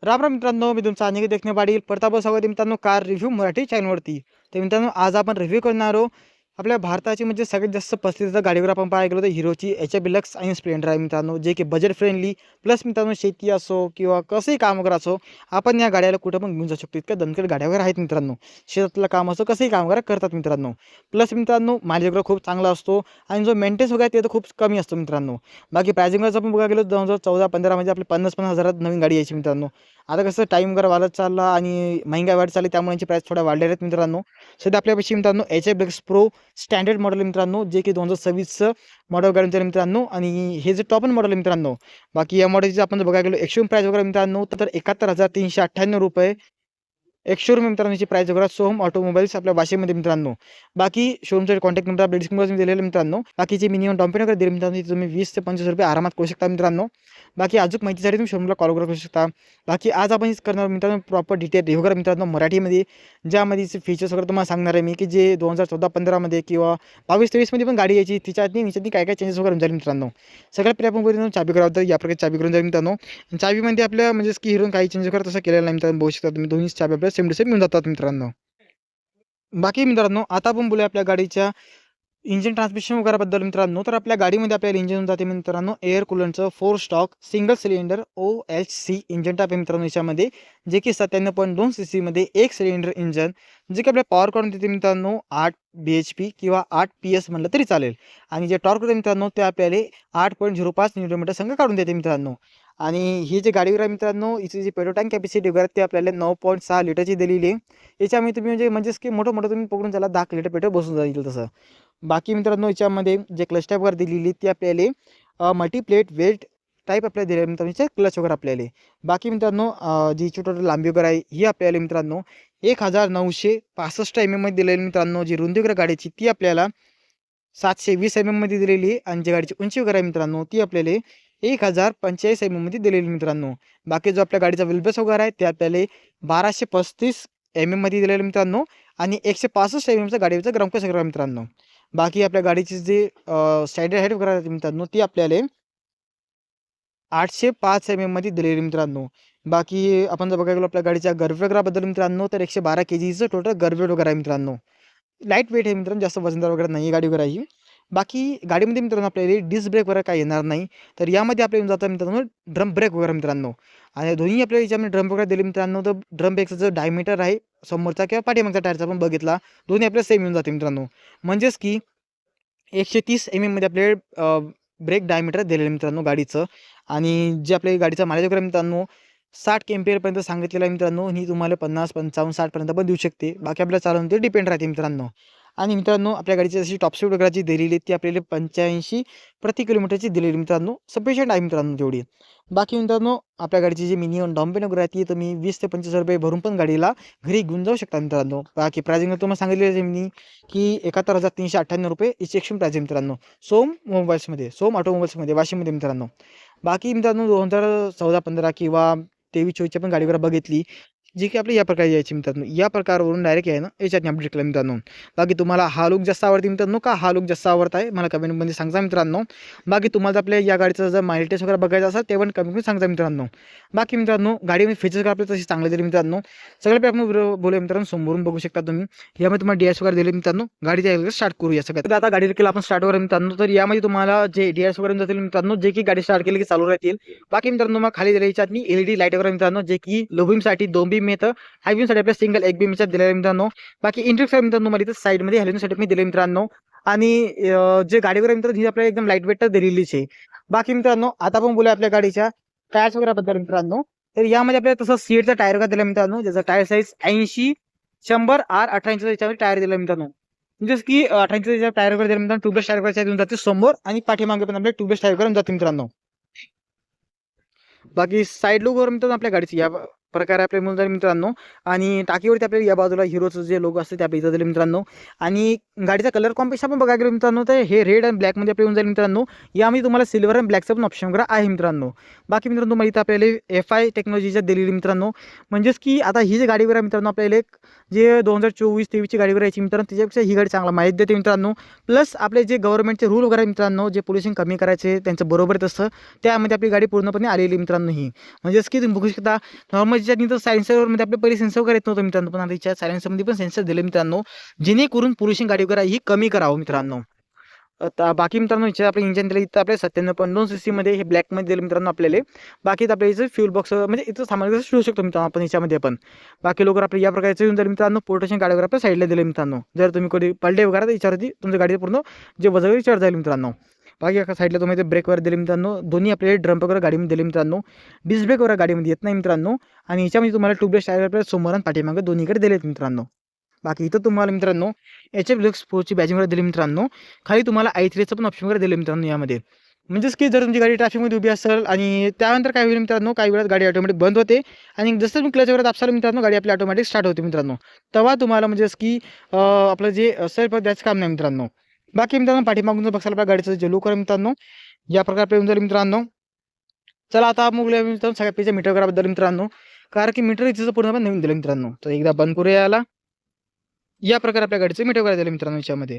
राम राम मित्रांनो, मी तुमचा अनिकेत देखणे पाटील. प्रताप स्वागत मित्रांनो कार रिव्ह्यू मराठी चॅनलवरती. तर मित्रांनो, आज आपण रिव्ह्यू करणार आहोत आपल्या भारताची म्हणजे सगळ्यात जास्त पसंतीचा गाडीवर आपण पाहायला गेलो तर हिरोची HF डिलक्स आणि स्प्लेंडर आहे मित्रांनो, जे की बजेट फ्रेंडली प्लस मित्रांनो शेती असो किंवा कसंही काम वगैरे असो, आपण या गाड्याला कुठं पण घेऊन जाऊ शकतो. इतक्या दणकट गाड्या वगैरे आहेत मित्रांनो. शेतातलं काम असो कसंही काम वगैरे करतात मित्रांनो. प्लस मित्रांनो मायलेज वगैरे खूप चांगला असतो आणि जो मेंटेनन्स वगैरे ते तर खूप कमी असतो मित्रांनो. बाकी प्राइसिंगच आपण बघायला गेलो 2014-15 म्हणजे आपली 50-50 हजारात नवीन गाडी यायची मित्रांनो. आता कसं टाईम वगैरे वाढत चालला आणि महागाई वाढत चालली, त्यामुळे यांची प्राईस थोड्या वाढलेल्या आहेत मित्रांनो. सध्या आपल्यापाशी मित्रांनो HF deluxe pro standard model मित्रांनो, जे की 2026चं मॉडेल गाडी मित्रांनो. आणि हे जे टॉप मॉडेल आहे मित्रांनो. बाकी या मॉडेलची आपण जर बघायला गेलो एक्सशोरूम प्राईस वगैरे मित्रांनो तर 71,398 रुपये शोरूम मित्रांनो याची प्राईस वगैरे सोहम ऑटोमोबाईल्स आपल्या भाषेमध्ये मित्रांनो. बाकी शोरूमचा कॉन्टॅक्ट नंबर आपल्या डिस्क्रिप्शनमध्ये दिलेला मित्रांनो. बाकीचे मिनिमम डाऊन पेमेंट वगैरे दिले मित्रांनो, तुम्ही 20 ते 25 रुपये आरामात करू शकता मित्रांनो. बाकी अजून माहितीसाठी तुम्ही शोरूमला कॉल करू शकता. बाकी आज आपण करणार मित्रांनो प्रॉपर डिटेल रिव्ह्यू करा मित्रांनो मराठीमध्ये, ज्यामध्ये फीचर्स वगैरे तुम्हाला सांगणार आहे मी, की जे 2014-15मध्ये किंवा 22-23मध्ये पण गाडी यायची तिच्यातनी काय काय चेंजेस वगैरे झाले मित्रांनो. सगळ्यात पहिले आपण करून चाबी करावं तर या प्रकारे चाबी करून जाईल मित्रांनो. चाबीमध्ये आपल्या म्हणजे की हिरोन काही चेंज वगैरे तसं केलेलं नाही मित्रांनो. बघू शकता तुम्ही दोन्ही चाबी आपल्या सेम टू सेम मिळून जातात मित्रांनो. बाकी मित्रांनो आता आपण बोलूया आपल्या गाडीच्या इंजिन ट्रान्समिशन वगैरेबद्दल मित्रांनो. तर आपल्या गाडीमध्ये आपल्याला इंजिन जाते मित्रांनो एअर कूलरचं 4 stroke single cylinder OHC engine type आहे मित्रांनो याच्यामध्ये, जे की 97.2 cc मध्ये एक सिलेंडर इंजन, जे की आपल्या पॉवर काढून देते मित्रांनो 8 bhp किंवा 8 PS म्हणलं तरी चालेल. आणि जे टॉर्क होते मित्रांनो ते आपल्याला 8.05 न्यूटन संघ काढून देते मित्रांनो. आणि ही जी गाडीवर आहे मित्रांनो, हिची जी पेट्रोल टँक कॅपॅसिटी वगैरे ते आपल्याला 9.6 लिटरची दिलेली आहे. याच्यामध्ये तुम्ही म्हणजेच की मोठं तुम्ही पकडून त्याला 10 लिटर पेट्रोल बसून जाईल तसं. बाकी मित्रांनो याच्यामध्ये जे क्लच टाईप वगैरे दिलेली ती आपल्याला मल्टीप्लेट वेल्ट टाईप आपल्याला दिलेली मित्रांनो, क्लच वगैरे आपल्याला. बाकी मित्रांनो जी टोटल लांबी वगैरे आहे ही आपल्याला मित्रांनो 1965 मध्ये दिलेली मित्रांनो. जी रुंदी वगैरे गाडीची ती आपल्याला 720 मध्ये दिलेली आहे. आणि जी गाडीची उंची वगैरे आहे मित्रांनो ती आपल्याला 1045 मध्ये दिलेली मित्रांनो. बाकी जो आपल्या गाडीचा व्हीलबेस वगैरे आहे ते आपल्याला 1235 मध्ये दिलेलं मित्रांनो. आणि 165 चा गाडीचा ग्राउंड क्लिअरन्स वगैरे मित्रांनो. बाकी आपल्या गाडीची जी स्टँडर्ड हाईट वगैरे आहे मित्रांनो ती आपल्याला 805 मध्ये दिलेली मित्रांनो. बाकी आपण जर बघायला गेलो आपल्या गाडीच्या गर्भगृहाबद्दल मित्रांनो तर 112 kgचं टोटल गर्भवेट वगैरे आहे मित्रांनो. लाईट वेट आहे मित्रांनो, जास्त वजनदार वगैरे नाही गाडी वगैरे ही. बाकी गाडीमध्ये मित्रांनो आपल्याला डिस्क ब्रेक वगैरे काही येणार नाही. तर यामध्ये आपल्याला जातं मित्रांनो ड्रम ब्रेक वगैरे मित्रांनो. आणि दोन्ही आपल्याला याच्यामध्ये ड्रम वगैरे दिले मित्रांनो. तर ड्रम ब्रेकचा जो डायमीटर आहे समोरचा किंवा पाठीमागचा टायरचा आपण बघितला, दोन्ही आपल्याला सेम येऊन जाते मित्रांनो. म्हणजेच की 130 मध्ये आपल्याला ब्रेक डायमीटर दिलेलं मित्रांनो गाडीचं. आणि जे आपल्या गाडीचा मायलेज वगैरे मित्रांनो 60 kmph सांगितलेलं आहे मित्रांनो. ही तुम्हाला 50, 55, 60 पर्यंत पण देऊ शकते. बाकी आपल्याला चालवून ते डिपेंड राहते मित्रांनो. आणि मित्रांनो आपल्या गाडीची जशी टॉप स्पीड वगैरे जी दिलेली ती आपल्याला 85 प्रति किलोमीटरची दिलेली मित्रांनो. सफिशियंट आहे मित्रांनो तेवढी. बाकी मित्रांनो आपल्या गाडीची जी मिनिमम डाऊन पेमेंट वगैरे आहे ती तुम्ही 20 ते 25 रुपये भरून पण गाडीला घरी घेऊन जाऊ शकता मित्रांनो. बाकी प्राइसिंग तुम्हाला सांगितलेलं आहे मी की 71,398 रुपये हिची एक्सचेंज प्राइस आहे मित्रांनो. सोम ऑटोमोबाईल्समध्ये वाशिममध्ये मित्रांनो. बाकी मित्रांनो 2014-15 किंवा 23-24 पण गाडी वगैरे बघितली, जी की आपली या प्रकारे यायची मित्रांनो. या प्रकारावरून डायरेक्ट आहे ना याच्यात अपडेट केलं मित्रांनो. बाकी तुम्हाला हा लुक जास्त आवडते मित्रांनो का हा लुक जास्त आवडत आहे मला कमेंटमध्ये सांगा मित्रांनो. बाकी तुम्हाला आपल्या या गाडीचं जर मायलेज टेस्ट वगैरे बघायचं असेल ते पण कमेंटमध्ये सांगा मित्रांनो. बाकी मित्रांनो गाडीमध्ये फीचर्स आपल्याला तसे चांगले दिले मित्रांनो. सगळे आपण बोलूया मित्रांनो, समोरून बघू शकता तुम्ही. यामध्ये तुम्हाला DRS वगैरे दिले मित्रांनो. गाडीच्या स्टार्ट करूया सगळ्यात. आता गाडी केलं आपण स्टार्ट वगैरे मित्रांनो. तर यामध्ये तुम्हाला जे DRS वगैरे जातील मित्रांनो, जे की गाडी स्टार्ट केली की चालू राहतील. बाकी मित्रांनो मग खाली दिलेली याच्यात LED लाईट वगैरे मित्रांनो, जे की लो बीमसाठी 2 बीम येतं, हाय बीमसाठी आपल्या सिंगल 1 बीम याच्यात दिलेलं मित्रांनो. बाकी इंट्रिक मित्रांनो मला इथं साईडमध्ये हॅलोजनसाठी मी दिले मित्रांनो. आणि जे गाडीवर मित्रांनो ही आपल्याला एकदम लाईट वेट दिलेलीच आहे. बाकी मित्रांनो आता आपण बोलूया आपल्या गाडीच्या टायर्स वगैरे बद्दल मित्रांनो. तर यामध्ये आपल्याला तसं सीटचा टायर वगैरे दिला मित्रांनो, ज्याचा टायर साईज 80 100 R 18 इंच याच्यावर टायर दिला मित्रांनो. म्हणजे की 18 इंच टायर वगैरे दिला मित्रांनो. ट्यूबलेस टायर वगैरे देऊन जाते समोर आणि पाठीमागे पण आपल्या ट्यूबलेस टायर वगैरे जाते मित्रांनो. बाकी साईड लुक वर मित्रांनो आपल्या गाडीची या प्रकारे आपल्या मिळून जाईल मित्रांनो. आणि टाकीवरती आपल्याला या बाजूला हिरोचं जे लोगो असते ते आपल्या इथं दिले मित्रांनो. आणि गाडीचा कलर कॉम्बिनेशन आपण बघायला गेलो मित्रांनो तर हे रेड आणि ब्लॅक मध्ये आपल्या येऊन जाईल मित्रांनो. यामध्ये तुम्हाला सिल्वर आणि ब्लॅकचा पण ऑप्शन वगैरे आहे मित्रांनो. बाकी मित्रांनो तुम्हाला इथं आपल्याला FI टेक्नॉलॉजीच्या दिलेली मित्रांनो. म्हणजेच की आता ही जी गाडीवर आहे मित्रांनो आपल्याला एक जे 2024-23ची गाडी वगैरे यायची मित्रांनो त्याच्यापेक्षा ही गाडी चांगला माहिती देते मित्रांनो. प्लस आपले जे गव्हर्नमेंटचे रूल वगैरे मित्रांनो, जे पोल्युशन कमी करायचे त्यांचं बरोबर तसं त्यामध्ये आपली गाडी पूर्णपणे आलेली मित्रांनो ही. म्हणजेच की तुम्ही बघू शकता नॉर्मल ज्याच्यात तर सायलेन्सरमध्ये आपले पहिले सेन्सर वगैरे येत नव्हतं मित्रांनो, पण आता याच्या सायलेन्सरमध्ये पण सेन्सर दिले मित्रांनो, जेणेकरून पोल्युशन गाडी वगैरे ही कमी करावं मित्रांनो. आता बाकी मित्रांनो याच्या आपलं इंजन दिलं इथं आपल्या 97.2 सीसी मध्ये हे ब्लॅकमध्ये दिलं मित्रांनो आपल्याला. बाकी आपल्या इथं फ्यूल बॉक्स म्हणजे इथं सामान कसं ठेवू शकतो मित्रांनो आपण याच्यामध्ये पण. बाकी लोक आपल्या या प्रकारचे येऊन जाईल मित्रांनो. पोर्टेशन गाडीवर आपल्या साईडला दिले मित्रांनो. जर तुम्ही कधी पलटे वगैरे तर याच्यावरती तुमच्या गाडीचं पूर्ण जे वजन विचार जाईल मित्रांनो. बाकी एका साईडला तुम्ही ब्रेकवर दिले मित्रांनो. दोन्ही आपले ड्रम वगैरे गाडीमध्ये दिले मित्रांनो. डिस्क ब्रेक वगैरे गाडीमध्ये येत नाही मित्रांनो. आणि याच्यामध्ये तुम्हाला ट्यूबलेस टायर आपल्याला समोर आणि पाठीमागे दोन्हीकडे दिलेत मित्रांनो. बाकी इथं तुम्हाला मित्रांनो HF डिलक्स प्रोची बॅजिंग वगैरे दिली मित्रांनो. खाली तुम्हाला i3चं पण ऑप्शन वगैरे दिले मित्रांनो यामध्ये. म्हणजेच की जर तुमची गाडी ट्रॅफिकमध्ये उभी असेल आणि त्यानंतर काय होईल मित्रांनो, काही वेळात गाडी ऑटोमॅटिक बंद होते आणि जसं तुम्ही क्लच वगैरे दाबसाल मित्रांनो गाडी आपली ऑटोमॅटिक स्टार्ट होते मित्रांनो. तेव्हा तुम्हाला म्हणजेच की आपलं जे सेल्फ द्यायचं काम नाही मित्रांनो. बाकी मित्रांनो पाठीमागून जर बघाल आपल्या गाडीचं जे लुक आहे मित्रांनो या प्रकारे येऊन जाईल मित्रांनो. चला आता मग मित्रांनो सगळ्यात पहिल्या मीटर वगैरे मित्रांनो, कारण की मीटर इथं पूर्णपणे नवीन दिलं मित्रांनो. तर एकदा बंद करूया याला. या प्रकारे आपल्या गाडीचं मीटर वगैरे दिलं मित्रांनो याच्यामध्ये.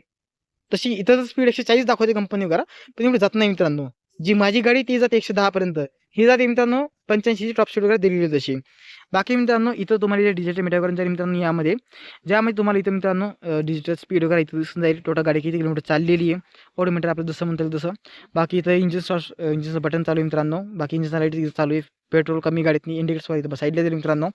तशी इथं स्पीड 140 दाखवते कंपनी वगैरे, पण एवढी जात नाही मित्रांनो. जी माझी गाडी ती जाते 110 पर्यंत. ही जाते मित्रांनो 85ची टॉप स्पीड वगैरे दिलेली आहे तशी. बाकी मित्रांनो इथं तुम्हाला डिजिटल मीटर वगैरे जाईल मित्रांनो यामध्ये. ज्यामध्ये तुम्हाला इथं मित्रांनो डिजिटल स्पीड वगैरे इथं दिसून जाईल. टोटल गाडी किती किलोमीटर चाललेली आहे. ओडोमीटर आपलं जसं म्हणता येईल तसं. बाकी इथं इंजिनचं बटन चालू आहे मित्रांनो. बाकी इंजिनचा लाईट इथं चालू आहे. पेट्रोल कमी गाडीतनी इंडिकेटर्स इथं साईडला दिले मित्रांनो.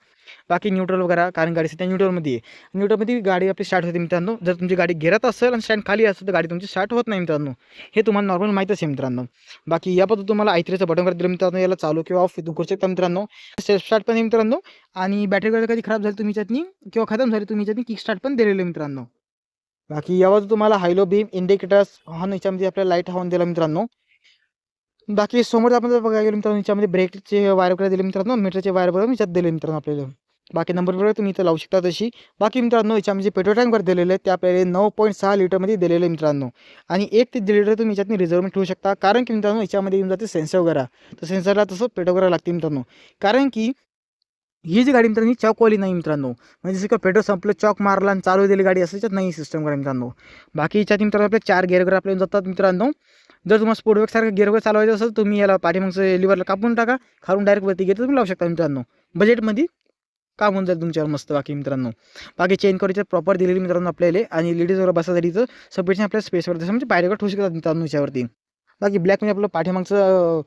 बाकी न्यूट्रल वगैरे कारण गाडी सध्या न्यूट्रलमध्ये आहे. न्यूट्रलमध्ये गाडी आपली स्टार्ट होते मित्रांनो. जर तुमची गाडी गिरत असेल आणि स्टँड खाली असेल तर गाडी तुमची स्टार्ट होत नाही मित्रांनो. हे तुम्हाला नॉर्मल माहीतच आहे मित्रांनो. बाकी याबद्दल तुम्हाला i3चं बटन वगैरे दिलं मित्रांनो. याला चालू किंवा ऑफ करू शकता मित्रांनो. सेल्फ स्टार्ट पण आहे मित्रांनो. आणि बॅटरी वगैरे कधी खराब झाली तुम्ही याच्यातनी किंवा खतम झाली तुम्ही याच्यातनी किक स्टार्ट पण दिलेलं आहे मित्रांनो. बाकी यावर तुम्हाला हायलो बीम इंडिकेटर्स हॉर्न याच्यामध्ये आपल्याला लाईट हॉर्न दिला मित्रांनो. बाकी समोर आपण जर बघायला गेलो मित्रांनो याच्यामध्ये ब्रेकचे वायर वगैरे दिले मित्रांनो. मीटरचे वायर वगैरे याच्यात दिले मित्रांनो आपल्याला. बाकी नंबर वगैरे तुम्ही इथं लावू शकता तशी. बाकी मित्रांनो याच्यामध्ये पेट्रोल टँक वगैरे दिलेले आहेत ते आपल्याला 9.6 लिटरमध्ये दिलेले आहे मित्रांनो. आणि 1 ते 1.5 लिटर तुम्ही याच्यातनी रिझर्व ठेवू शकता. कारण की मित्रांनो याच्यामध्ये येऊन जाते सेन्सर वगैरे. तर सेन्सरला तसं पेट्रोल वगैरे लागते मित्रांनो. कारण की ही जी गाडी मित्रांनो चॉकवाली नाही मित्रांनो. म्हणजे जसं का पेट्रोल संपलं चॉक मारला आणि चालू दिली गाडी असं याच्यात नाही सिस्टम वगैरे मित्रांनो. बाकी याच्यात मित्रांनो आपले 4 गिअर वगैरे आपल्याला जातात मित्रांनो. जर तुम्हाला स्पोर्टबॅगसारखं गिअर वगैरे चालवायचं असेल तुम्ही याला पाठीमागचं लिव्हरला कापून टाका, खालून डायरेक्ट वरती गिअर तुम्ही लावू शकता मित्रांनो. बजेटमध्ये काम होऊन जाईल तुमच्यावर मस्त. बाकी मित्रांनो बाकी चेन कवरच्या प्रॉपर दिलेली मित्रांनो आपल्याला. आणि लेडीज वगैरे बसासाठीचं सपरेशन आपल्या स्पेसवर जसं म्हणजे पायऱ्या ठेवू शकतात मित्रांनो याच्यावरती. बाकी ब्लॅकमध्ये आपलं पाठीमागचं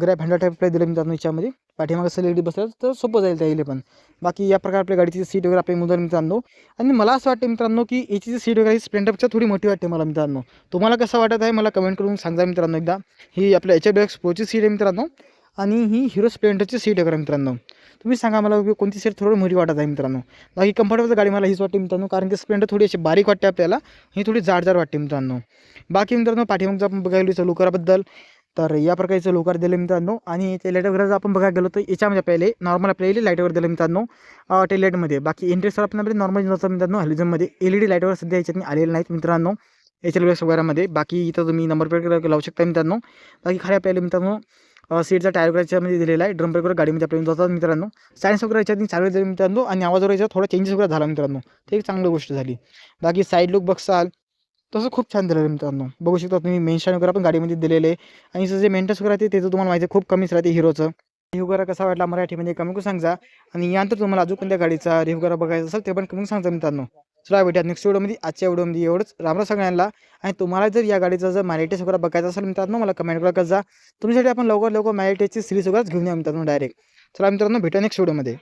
ग्रॅब हँडल टाईप आपल्याला दिलं मित्रांनो याच्यामध्ये. पाठीमागं असं लेडी बसलं तर सोपं जाईल त्याला पण. बाकी या प्रकारे आपल्या गाडीची सीट वगैरे आपल्या मुलं मित्रांनो. आणि मला असं वाटतं मित्रांनो की याची सीट वगैरे स्प्लेंडरपेक्षा थोडी मोठी वाटते मला मित्रांनो. तुम्हाला कसं वाटत आहे मला कमेंट करून सांगा मित्रांनो एकदा. ही आपल्या HF डिलक्स प्रोची सीट आहे मित्रांनो. आणि ही हिरो स्प्लेंडरची सीट वगैरे मित्रांनो. तुम्ही सांगा मला कोणती सीट थोडी मोठी वाटत आहे मित्रांनो. बाकी कम्फर्टेबल गाडी मला हीच वाटते मित्रांनो. कारण की स्प्लेंडर थोडी अशी बारीक वाटते आपल्याला. ही थोडी जाड वाटते मित्रांनो. बाकी मित्रांनो पाठीमागचं आपण बघायला लुकरबद्दल तर या प्रकारचं लुकर दिलं मित्रांनो. आणि ते लाईट वगैरे जर आपण बघायला गेलो तर याच्यामध्ये आपल्याला नॉर्मल आपल्याला लाईट वगैरे दिलं मित्रांनो टेलेटमध्ये. बाकी इंटरेस्टवर आपण आपल्या नॉर्मल नसतं मित्रांनो. हॅलोजनमध्ये LED लाईट वगैरे सध्या याच्यातनी आलेले नाहीत मित्रांनो HL वगैरेमध्ये. बाकी इथं तुम्ही नंबर प्लेट लावू शकता मित्रांनो. बाकी खाली आपल्याला मित्रांनो सीटचा टायर वगैरे याच्यामध्ये दिलेला आहे. ड्रम ब्रेक वगैरे गाडीमध्ये आपल्याला जातात मित्रांनो. सायन्स वगैरे याच्यातनी चालू दिले मित्रांनो. आणि आवाज वगैरे याच्यात थोडा चेंजेस वगैरे झाला मित्रांनो. ते एक चांगली गोष्ट झाली. बाकी साईड लुक बघसाल तसं खूप छान दिलेलं आहे मित्रांनो. बघू शकता तुम्ही मेन्शन वगैरे पण गाडीमध्ये दिलेले आहे. आणि जे मेंटेनन्स वगैरे आहे त्याचं तुम्हाला माहिती आहे खूप कमीच राहते हिरोचं. रिव्ह्यू वगैरे कसा वाटला मराठीमध्ये कमेंट करून सांगा. आणि यानंतर तुम्हाला अजून कोणत्या गाडीचा रिव्ह्यू वगैरे बघायचा असेल ते पण कमेंट सांगा मित्रांनो. चला भेटूया नेक्स्ट व्हिडिओमध्ये. आजच्या व्हिडिओमध्ये एवढंच. राम सगळ्यांना. आणि तुम्हाला जर या गाडीचा जर मायलेज वगैरे बघायचा असेल मित्रांनो मला कमेंट वगैरे करत जा. तुमच्यासाठी आपण लवकर सिरीज वगैरे घेऊन या मित्रांनो डायरेक्ट. चला मित्रांनो भेटूया नेक्स्ट व्हिडिओमध्ये.